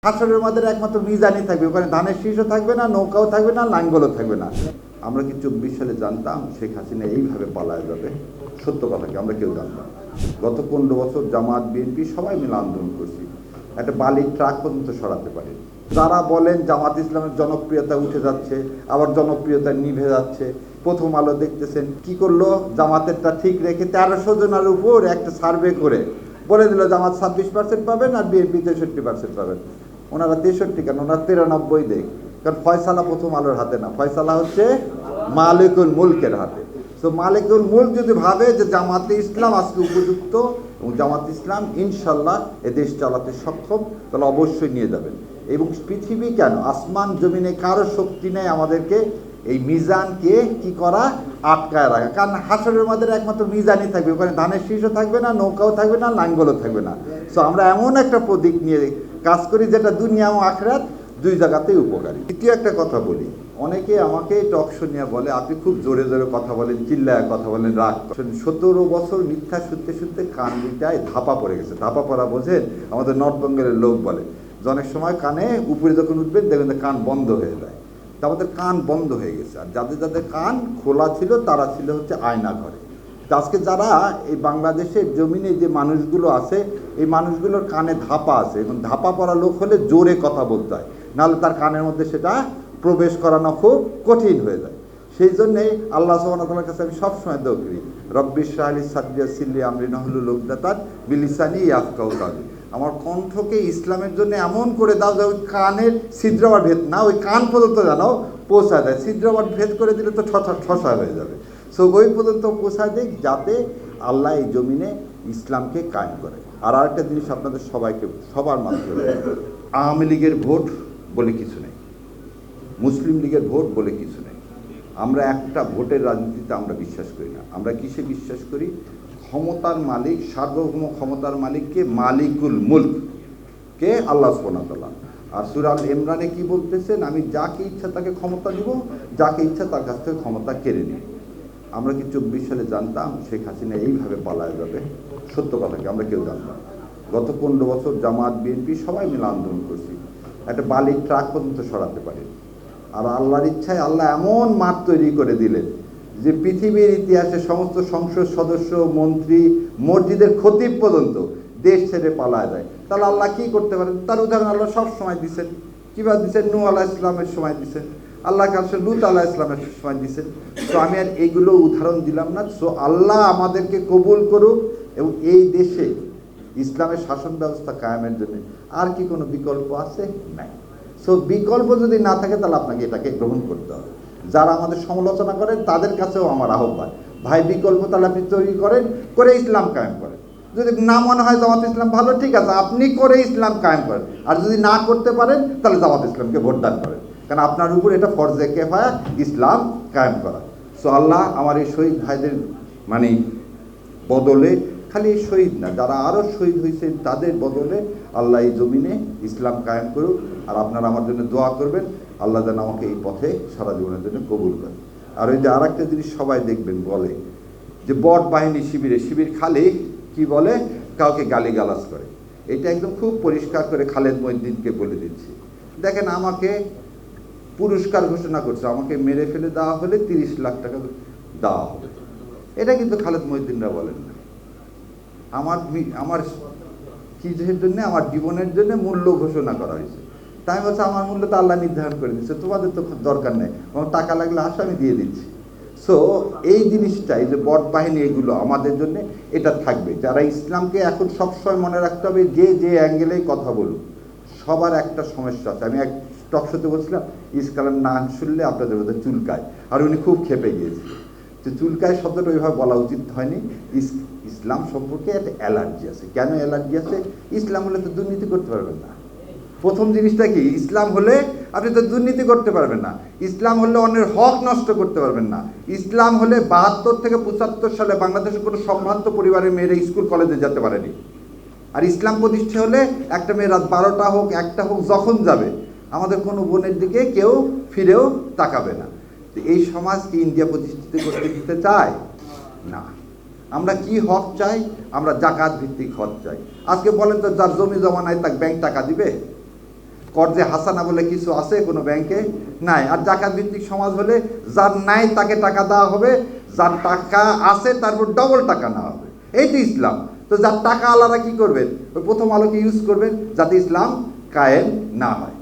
হাসরের মাদের একমাত্র মিজানই থাকবে, ওখানে ধানের শীষও থাকবে না, নৌকাও থাকবে না, লাঙ্গলও থাকবে না। আমরা কি 24 সালে জানতাম শেখ হাসিনা এইভাবে পালায় যাবে? সত্য কথা কি আমরা কেউ জানতাম? গত 15 বছর জামাত বিএনপি সবাই মিলে আন্দোলন করছি, একটা বালির ট্রাক পর্যন্ত সরাতে পারে। যারা বলেন জামাত ইসলামের জনপ্রিয়তা উঠে যাচ্ছে, আবার জনপ্রিয়তা নিভে যাচ্ছে, প্রথম আলো দেখতেছেন কি করলো, জামাতেরটা ঠিক রেখে 1300 জনের উপর একটা সার্ভে করে বলে দিল জামাত 26% পাবেন আর বিএনপি 63% পাবেন। ওনারা 63 কেন, ওনারা 93 দেখ, কারণ ফয়সালা প্রথম আলোর হাতে না, ফয়সালা হচ্ছে মালিকুল মুলকের হাতে। তো মালিকুল মুলক যদি ভাবে যে জামাতে ইসলাম আজকে উপযুক্ত এবং জামাত ইসলাম ইনশাল্লাহ এ দেশ চালাতে সক্ষম, তাহলে অবশ্যই নিয়ে যাবেন। এবং পৃথিবী কেন, আসমান জমিনে কারো শক্তি নেই আমাদেরকে এই মিজানকে কি করা, আটকায় রাখা। কারণ হাসরের মাদের একমাত্র মিজানই থাকবে, ওখানে ধানের শীষও থাকবে না, নৌকাও থাকবে না, লাঙ্গলও থাকবে না। সো আমরা এমন একটা প্রতীক নিয়ে কাজ করি যেটা দুনিয়া এবং আখিরাত দুই জায়গাতেই উপকারী। দ্বিতীয় একটা কথা বলি, অনেকে আমাকে টক শো নিয়ে বলে আপনি খুব জোরে জোরে কথা বলেন, চিল্লায় কথা বলেন, রাগ। 17 বছর মিথ্যা শুনতে শুনতে কান দুইটায় ধাপা পড়ে গেছে। ধাপা পড়া বোঝেন, আমাদের নর্থ বেঙ্গলের লোক বলে যে অনেক সময় কানে উপরে যখন উঠবেন দেখবেন কান বন্ধ হয়ে যায়। তা আমাদের কান বন্ধ হয়ে গেছে, আর যাদের যাদের কান খোলা ছিল তারা ছিল হচ্ছে আয়না ঘরে। আজকে যারা এই বাংলাদেশের জমিনে যে মানুষগুলো আছে, এই মানুষগুলোর কানে ধাপা আছে, এবং ধাপা পড়া লোক হলে জোরে কথা বলতে হয়, নাহলে তার কানের মধ্যে সেটা প্রবেশ করানো খুব কঠিন হয়ে যায়। সেই জন্যেই আল্লাহ সুবহানাহু ওয়া তাআলার কাছে আমি সবসময় দোয়া করি, রব্বি ইশরাহ লি সাদরি ওয়াসসির লি আমরি ওয়াহলুল উকদাতান মিন লিসানি ইয়াফকাহু কাওলি। আমার কণ্ঠকে ইসলামের জন্য এমন করে দাও যে ওই কানের ছিদ্র আবার ভেদ না, ওই কান পর্যন্ত যেন পৌঁছায় দেয়। ছিদ্র আবার ভেদ করে দিলে তো ঠসা হয়ে যাবে। সো ওই পর্যন্ত পৌঁছায় দেয় যাতে আল্লাহ এই জমিনে ইসলামকে কায়েম করে। আর আরেকটা জিনিস আপনাদের সবাইকে সবার মাধ্যমে, আওয়ামী লীগের ভোট বলে কিছু নেই, মুসলিম লীগের ভোট বলে কিছু নেই। আমরা একটা ভোটের রাজনীতিতে আমরা বিশ্বাস করি না। আমরা কিসে বিশ্বাস করি? ক্ষমতার মালিক, সার্বভৌম ক্ষমতার মালিককে মালিকুল মুলক কে আল্লাহ সুবহানাহু ওয়া তাআলা। আর সূরা আল ইমরানে কি বলতেছেন, আমি যাকে ইচ্ছা তাকে ক্ষমতা দিব, যাকে ইচ্ছা তার কাছ থেকে ক্ষমতা কেড়ে নিই। আমরা কি 24 সালে জানতাম শেখ হাসিনা এইভাবে পালায় যাবে? সত্য কথা কি আমরা কেউ জানতাম? গত 15 বছর জামাত বিএনপি সবাই মিলে আন্দোলন করছি, একটা বালির ট্রাক পর্যন্ত সরাতে পারে। আর আল্লাহর ইচ্ছায় আল্লাহ এমন মাঠ তৈরি করে দিলেন যে পৃথিবীর ইতিহাসে সমস্ত সংসদ সদস্য, মন্ত্রী, মসজিদের খতিব পর্যন্ত দেশ ছেড়ে পালায় যায়। তাহলে আল্লাহ কি করতে পারেন? তার উদাহরণ আল্লাহ সব সময় দিচ্ছেন। কীভাবে দিচ্ছেন? নূহ আলাইহিস সালামের সময় দিচ্ছেন, আল্লাহ কাছে লূত আলাইহিস সালামের সময় দিচ্ছেন। তো আমি আর এইগুলো উদাহরণ দিলাম না। সো আল্লাহ আমাদেরকে কবুল করুক এবং এই দেশে ইসলামের শাসন ব্যবস্থা কায়েমের জন্য আর কি কোনো বিকল্প আছে? নাই। সো বিকল্প যদি না থাকে তাহলে আপনাকে এটাকে গ্রহণ করতে হবে। যারা আমাদের সমালোচনা করেন তাদের কাছেও আমার আহ্বান, ভাই বিকল্প তাহলে আপনি তৈরি করেন, করে ইসলাম কায়েম করেন। যদি না মনে হয় জামাত ইসলাম ভালো, ঠিক আছে, আপনি করে ইসলাম কায়েম করেন। আর যদি না করতে পারেন তাহলে জামাত ইসলামকে ভোটদান করেন, কারণ আপনার উপর এটা ফরজে কিফায়া ইসলাম কায়েম করা। সো আল্লাহ আমার এই শহীদ ভাইদের বদলে, খালি এই শহীদ না, যারা আরও শহীদ হয়েছে তাদের বদলে আল্লাহ এই জমিনে ইসলাম কায়েম করুক। আর আপনারা আমার জন্য দোয়া করবেন, আল্লাহ যেন আমাকে এই পথে সারা জীবনের জন্য কবুল করে। আর ওই যে আর একটা জিনিস সবাই দেখবেন বলে যে বট বাহিনী শিবির খালি কি বলে, কাউকে গালিগালাজ করে। এটা একদম খুব পরিষ্কার করে খালেদ মহিউদ্দিনকে বলে দিচ্ছি, দেখেন আমাকে পুরস্কার ঘোষণা করছে, আমাকে মেরে ফেলে দেওয়া হলে 30 লাখ টাকা দেওয়া হবে। এটা কিন্তু খালেদ মহিউদ্দিনরা বলেন না। আমার কিসের জন্য? আমার জীবনের জন্য মূল্য ঘোষণা করা হয়েছে। তাই বলছে আমার মূল্য তো আল্লাহ নির্ধারণ করে দিচ্ছে, তোমাদের তো দরকার নেই, আমার টাকা লাগলে আসো আমি দিয়ে দিচ্ছি। সো এই জিনিসটা, এই যে বট বাহিনী, এগুলো আমাদের জন্য এটা থাকবে। যারা ইসলামকে এখন সবসময় মনে রাখতে হবে, যে অ্যাঙ্গেলেই কথা বলুন, সবার একটা সমস্যা আছে। আমি এক টক শোতে বলছিলাম, ইসলামের নাম শুনলে আপনাদের মধ্যে চুলকায়, আর উনি খুব খেপে গিয়েছিলেন যে চুলকায় শব্দটা ওইভাবে বলা উচিত হয়নি। ইসলাম সম্পর্কে একটা অ্যালার্জি আছে। কেন অ্যালার্জি আছে? ইসলাম হলে তো দুর্নীতি করতে পারবেন না। প্রথম জিনিসটা কি, ইসলাম হলে আপনি তো দুর্নীতি করতে পারবেন না। ইসলাম হলে অন্যের হক নষ্ট করতে পারবেন না। ইসলাম হলে 72 থেকে 75 সালে বাংলাদেশের কোনো সম্ভ্রান্ত পরিবারের মেয়েরা স্কুল কলেজে যেতে পারেনি। আর ইসলাম প্রতিষ্ঠা হলে একটা মেয়ে রাত 12টা হোক, 1টা হোক, যখন যাবে আমাদের কোনো বোনের দিকে কেউ ফিরেও তাকাবে না। এই সমাজ কি ইন্ডিয়া প্রতিষ্ঠিত করতে দিতে চায়? না। আমরা কি হক চাই? আমরা জাকাত ভিত্তিক হক চাই। আজকে বলেন তো, যার জমি জমা নাই তাকে ব্যাংক টাকা দিবে? কর্জে হাসানা বলে কিছু আছে কোনো ব্যাংকে? নাই। আর জাকাত ভিত্তিক সমাজ হলে যার নাই তাকে টাকা দেওয়া হবে, যার টাকা আছে তারপর ডবল টাকা নেওয়া হবে। এইটি ইসলাম। তো যার টাকা আলাদা কি করবেন? ওই প্রথম আলোকে ইউজ করবেন যাতে ইসলাম কায়েম না হয়।